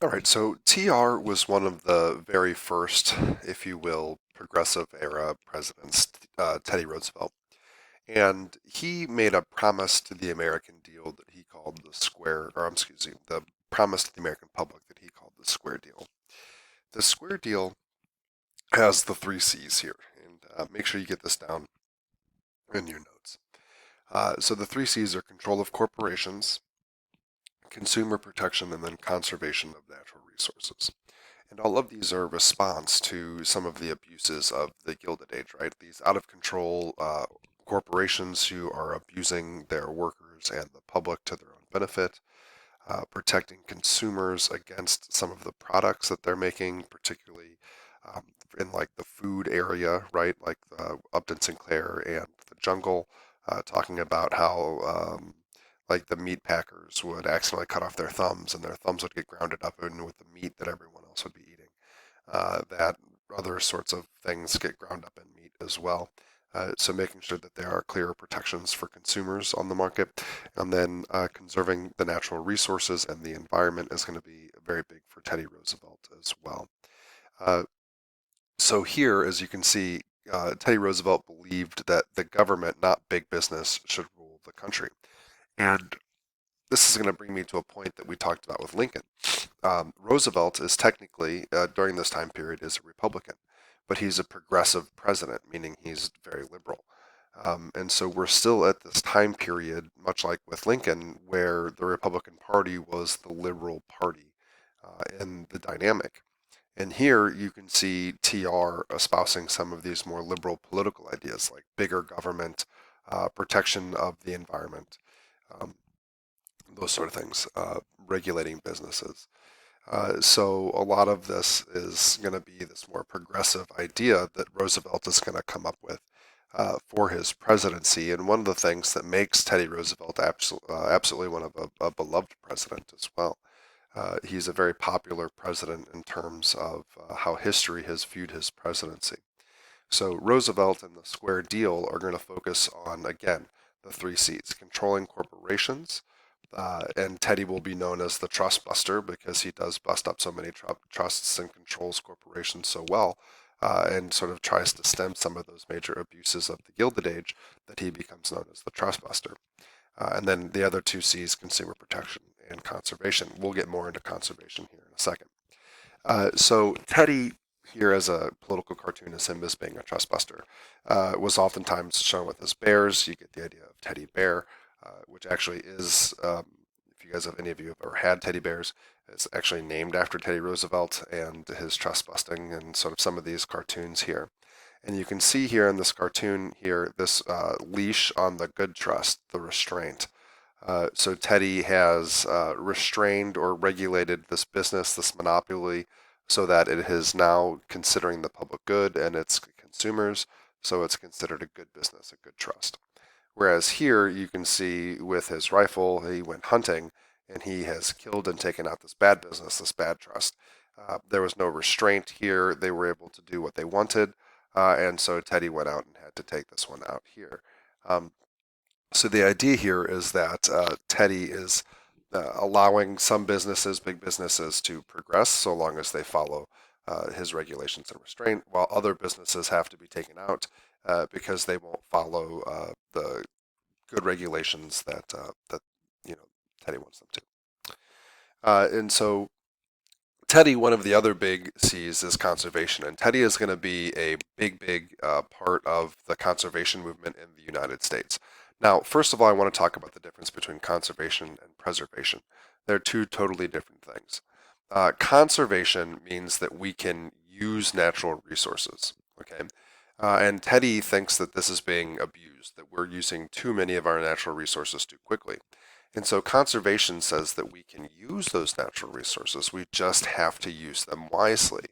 All right, so TR was one of the very first, if you will, progressive era presidents, Teddy Roosevelt. And he made a promise to the American deal that he called the Square, or excuse me, the promise to the American public that he called the Square Deal. The Square Deal has the three C's here, and make sure you get this down in your notes. So the three C's are control of corporations, consumer protection, and then conservation of natural resources. And all of these are a response to some of the abuses of the Gilded Age, right? These out of control corporations who are abusing their workers and the public to their own benefit, protecting consumers against some of the products that they're making, particularly um, in like the food area, right? Like Upton Sinclair and the Jungle, talking about how like the meat packers would accidentally cut off their thumbs and their thumbs would get grounded up in with the meat that everyone else would be eating. That other sorts of things get ground up in meat as well. So making sure that there are clearer protections for consumers on the market, and then conserving the natural resources and the environment is going to be very big for Teddy Roosevelt as well. Uh, so here, as you can see, Teddy Roosevelt believed that the government, not big business, should rule the country. And this is going to bring me to a point that we talked about with Lincoln. Roosevelt is technically, during this time period, is a Republican, but he's a progressive president, meaning he's very liberal. And so we're still at this time period, much like with Lincoln, where the Republican Party was the liberal party in the dynamic. And here you can see TR espousing some of these more liberal political ideas like bigger government, protection of the environment, um, those sort of things, regulating businesses. So a lot of this is going to be this more progressive idea that Roosevelt is going to come up with for his presidency. And one of the things that makes Teddy Roosevelt absolutely one of a beloved president as well. He's a very popular president in terms of how history has viewed his presidency. So Roosevelt and the Square Deal are going to focus on, again, the three C's: controlling corporations, and Teddy will be known as the trust buster because he does bust up so many trusts and controls corporations so well, and sort of tries to stem some of those major abuses of the Gilded Age that he becomes known as the trust buster. And then the other two C's: consumer protection and conservation. We'll get more into conservation here in a second. So Teddy here as a political cartoonist, him as being a trust buster, was oftentimes shown with his bears. You get the idea of Teddy Bear, which actually is, if you guys have any of you have ever had teddy bears, it's actually named after Teddy Roosevelt and his trust busting and sort of some of these cartoons here. And you can see here in this cartoon here, this leash on the good trust, the restraint. So Teddy has restrained or regulated this business, this monopoly, so that it is now considering the public good and its consumers, so it's considered a good business, a good trust. Whereas here you can see with his rifle, he went hunting and he has killed and taken out this bad business, this bad trust. There was no restraint here. They were able to do what they wanted. And so Teddy went out and had to take this one out here. Um, so the idea here is that Teddy is allowing some businesses, big businesses, to progress so long as they follow his regulations and restraint, while other businesses have to be taken out because they won't follow the good regulations that you know Teddy wants them to. And so Teddy, one of the other big C's is conservation, and Teddy is going to be a big part of the conservation movement in the United States. Now, first of all, I want to talk about the difference between conservation and preservation. They're two totally different things. Conservation means that we can use natural resources, okay? And Teddy thinks that this is being abused, that we're using too many of our natural resources too quickly. And so conservation says that we can use those natural resources. We just have to use them wisely,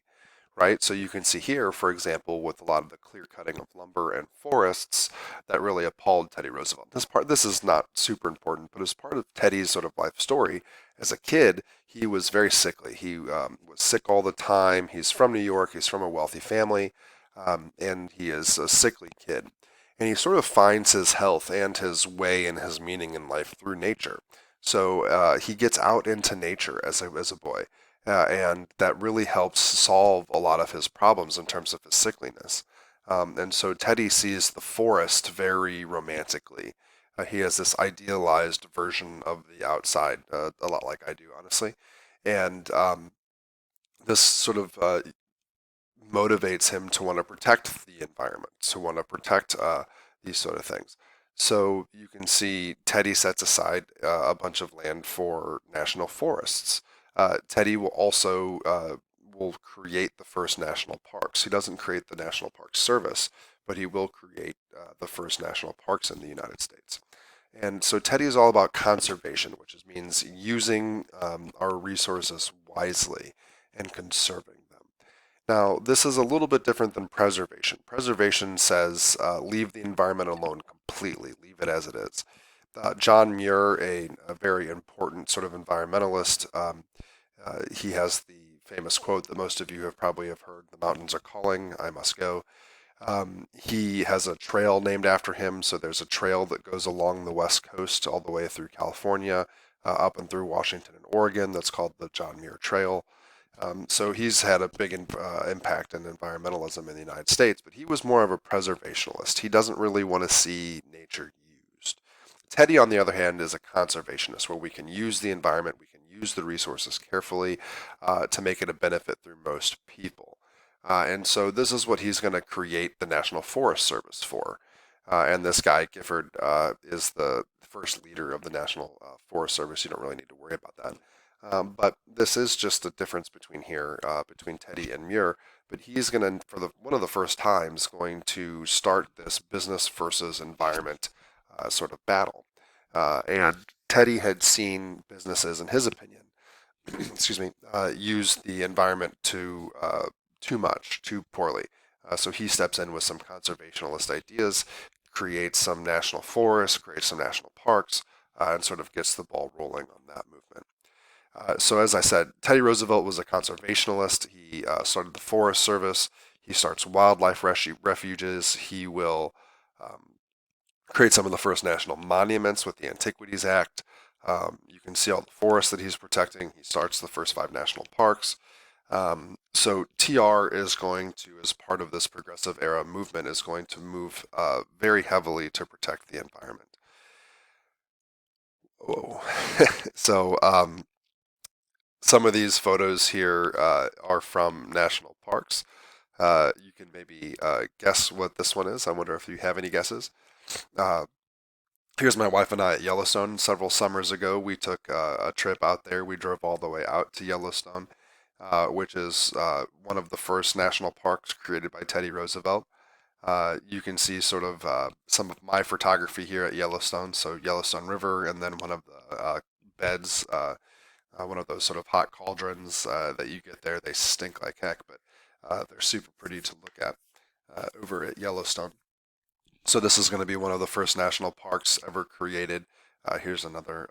right? So you can see here, for example, with a lot of the clear cutting of lumber and forests that really appalled Teddy Roosevelt. This is not super important, but as part of Teddy's sort of life story, as a kid, he was very sickly. He was sick all the time. He's from New York. He's from a wealthy family, and he is a sickly kid. And he sort of finds his health and his way and his meaning in life through nature. So he gets out into nature as a boy, and that really helps solve a lot of his problems in terms of his sickliness. And so Teddy sees the forest very romantically. He has this idealized version of the outside, a lot like I do, honestly. And this sort of motivates him to want to protect the environment, to want to protect these sort of things. So you can see Teddy sets aside a bunch of land for national forests. Teddy will also will create the first national parks. He doesn't create the National Park Service, but he will create the first national parks in the United States. And so Teddy is all about conservation, which means using our resources wisely and conserving them. Now, this is a little bit different than preservation. Preservation says leave the environment alone completely, leave it as it is. John Muir, a very important sort of environmentalist, he has the famous quote that most of you have probably have heard: "The mountains are calling, I must go." He has a trail named after him, so there's a trail that goes along the west coast all the way through California, up and through Washington and Oregon. That's called the John Muir Trail. So he's had a big impact in environmentalism in the United States, but he was more of a preservationalist. He doesn't really want to see nature used. Teddy, on the other hand, is a conservationist, where we can use the environment, we can use the resources carefully to make it a benefit through most people. And so this is what he's going to create the National Forest Service for. And this guy, Gifford, is the first leader of the National Forest Service. You don't really need to worry about that. But this is just a difference between here, between Teddy and Muir. But he's going to, for one of the first times, going to start this business versus environment sort of battle. And Teddy had seen businesses, in his opinion, excuse me, use the environment too much, too poorly. So he steps in with some conservationalist ideas, creates some national forests, creates some national parks, and sort of gets the ball rolling on that movement. So as I said, Teddy Roosevelt was a conservationalist. He started the Forest Service. He starts wildlife refuges. He will um, create some of the first national monuments with the Antiquities Act. You can see all the forests that he's protecting. He starts the first 5 national parks. So TR is going to, as part of this progressive era movement, is going to move very heavily to protect the environment. Whoa. So some of these photos here are from national parks. You can maybe guess what this one is. I wonder if you have any guesses. Uh, Here's my wife and I at Yellowstone several summers ago. We took a trip out there. We drove all the way out to Yellowstone, which is one of the first national parks created by Teddy Roosevelt. You can see sort of some of my photography here at Yellowstone. So Yellowstone River, and then one of the beds, one of those sort of hot cauldrons that you get there. They stink like heck, but they're super pretty to look at over at Yellowstone. So this is going to be one of the first national parks ever created. Here's another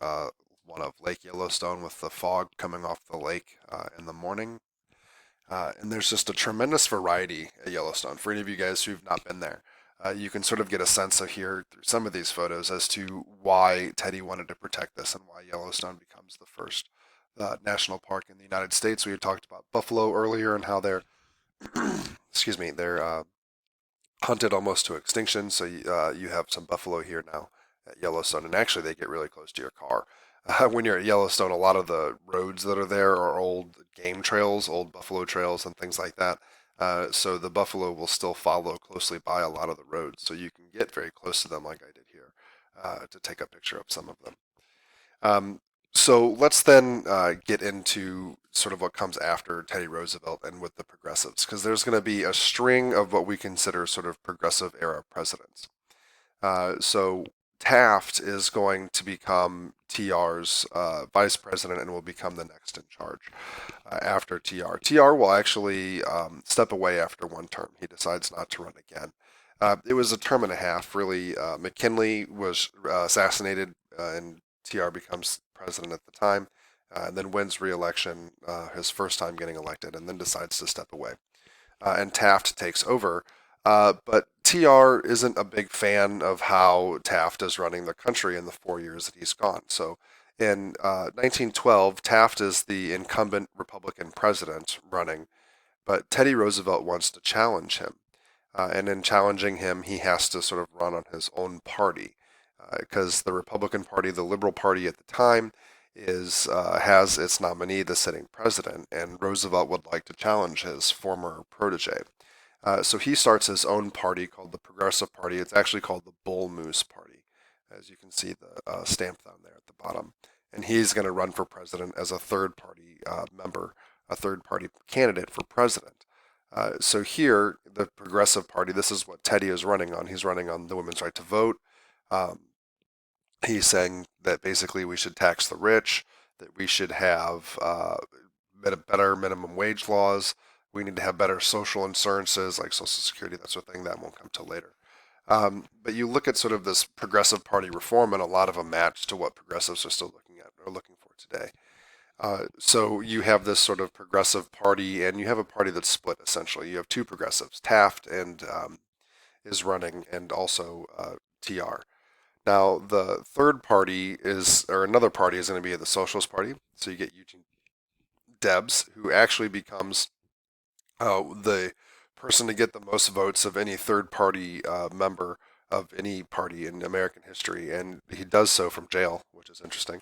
one of Lake Yellowstone with the fog coming off the lake in the morning. And there's just a tremendous variety at Yellowstone. For any of you guys who've not been there, you can sort of get a sense of here through some of these photos as to why Teddy wanted to protect this and why Yellowstone becomes the first national park in the United States. We had talked about buffalo earlier and how they're, excuse me, they're hunted almost to extinction. So you have some buffalo here now at Yellowstone, and actually they get really close to your car. When you're at Yellowstone, a lot of the roads that are there are old game trails, old buffalo trails, and things like that. So the buffalo will still follow closely by a lot of the roads, so you can get very close to them, like I did here, to take a picture of some of them. Um, so let's then get into sort of what comes after Teddy Roosevelt and with the progressives, because there's going to be a string of what we consider sort of progressive era presidents. So Taft is going to become TR's vice president and will become the next in charge after TR. TR will actually step away after one term. He decides not to run again. It was a term and a half, really. McKinley was assassinated, and TR becomes president at the time, and then wins re-election, his first time getting elected, and then decides to step away. And Taft takes over. But TR isn't a big fan of how Taft is running the country in the 4 years that he's gone. So In 1912, Taft is the incumbent Republican president running, but Teddy Roosevelt wants to challenge him. And in challenging him, he has to sort of run on his own party because the Republican Party, the Liberal Party at the time, is has its nominee, the sitting president, and Roosevelt would like to challenge his former protege. So he starts his own party called the Progressive Party. It's actually called the Bull Moose Party, as you can see the stamp down there at the bottom. And he's going to run for president as a third party member, a third party candidate for president. So here, the Progressive Party, this is what Teddy is running on. He's running on the women's right to vote. Um, he's saying that basically we should tax the rich, that we should have better minimum wage laws. We need to have better social insurances like Social Security, that sort of thing. That won't come till later. But you look at sort of this progressive party reform, and a lot of them match to what progressives are still looking at or looking for today. So you have this sort of progressive party, and you have a party that's split essentially. You have two progressives, Taft and is running, and also TR. Now the third party is, or another party is going to be the Socialist Party. So you get Eugene Debs, who actually becomes the person to get the most votes of any third party member of any party in American history, and he does so from jail, which is interesting.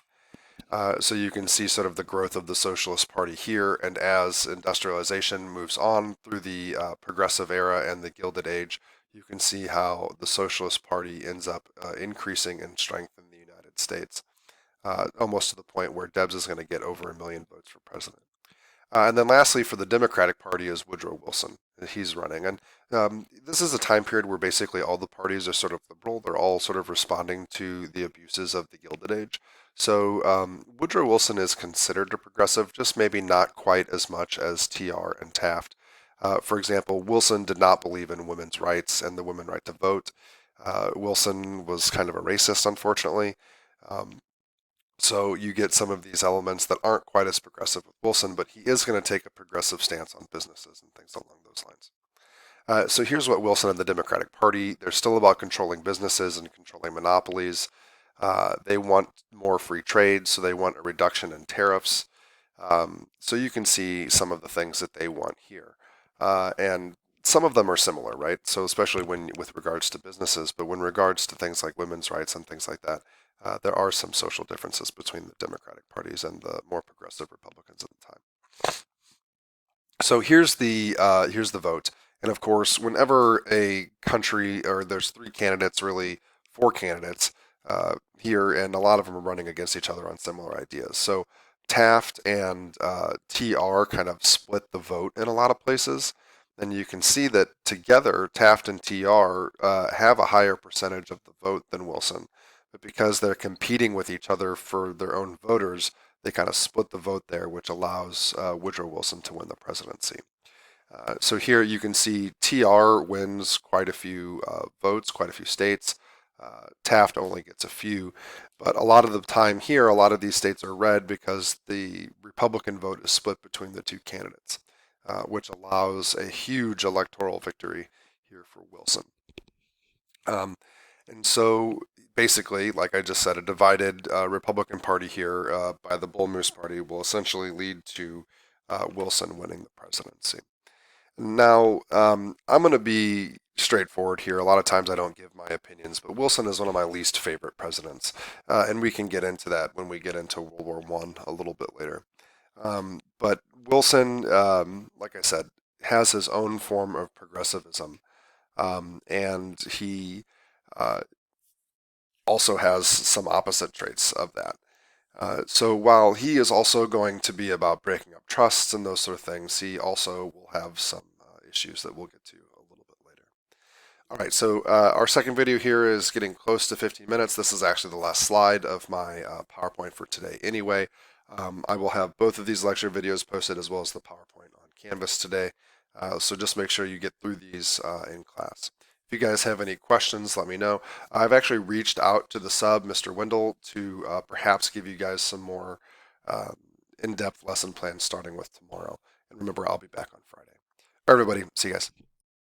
So you can see sort of the growth of the Socialist Party here, and as industrialization moves on through the Progressive era and the Gilded Age, you can see how the Socialist Party ends up increasing in strength in the United States, almost to the point where Debs is going to get over 1 million votes for president. And then lastly, for the Democratic Party is Woodrow Wilson. He's running. And this is a time period where basically all the parties are sort of liberal. They're all sort of responding to the abuses of the Gilded Age. So Woodrow Wilson is considered a progressive, just maybe not quite as much as TR and Taft. For example, Wilson did not believe in women's rights and the women's right to vote. Wilson was kind of a racist, unfortunately. Um, so you get some of these elements that aren't quite as progressive with Wilson, but he is going to take a progressive stance on businesses and things along those lines. So here's what Wilson and the Democratic Party, they're still about controlling businesses and controlling monopolies. They want more free trade, so they want a reduction in tariffs. So you can see some of the things that they want here. And some of them are similar, right? So especially when with regards to businesses, but when regards to things like women's rights and things like that, there are some social differences between the Democratic parties and the more progressive Republicans at the time. So here's the vote, and of course, whenever a country or there's three candidates, really four candidates here, and a lot of them are running against each other on similar ideas. So Taft and TR kind of split the vote in a lot of places, and you can see that together Taft and TR have a higher percentage of the vote than Wilson, but because they're competing with each other for their own voters, they kind of split the vote there, which allows Woodrow Wilson to win the presidency. So here you can see TR wins quite a few votes, quite a few states. Taft only gets a few, but a lot of the time here, a lot of these states are red because the Republican vote is split between the two candidates, which allows a huge electoral victory here for Wilson. Um, and so basically, like I just said, a divided Republican Party here by the Bull Moose Party will essentially lead to Wilson winning the presidency. Now, I'm going to be straightforward here. A lot of times I don't give my opinions, but Wilson is one of my least favorite presidents, and we can get into that when we get into World War One a little bit later. But Wilson, like I said, has his own form of progressivism, and he uh, also has some opposite traits of that. So while he is also going to be about breaking up trusts and those sort of things, he also will have some issues that we'll get to a little bit later. All right, so our second video here is getting close to 15 minutes. This is actually the last slide of my PowerPoint for today anyway. I will have both of these lecture videos posted as well as the PowerPoint on Canvas today. So just make sure you get through these in class. If you guys have any questions, let me know. I've actually reached out to the sub, Mr. Wendell, to perhaps give you guys some more um, in-depth lesson plans starting with tomorrow. And remember, I'll be back on Friday. All right, everybody, see you guys.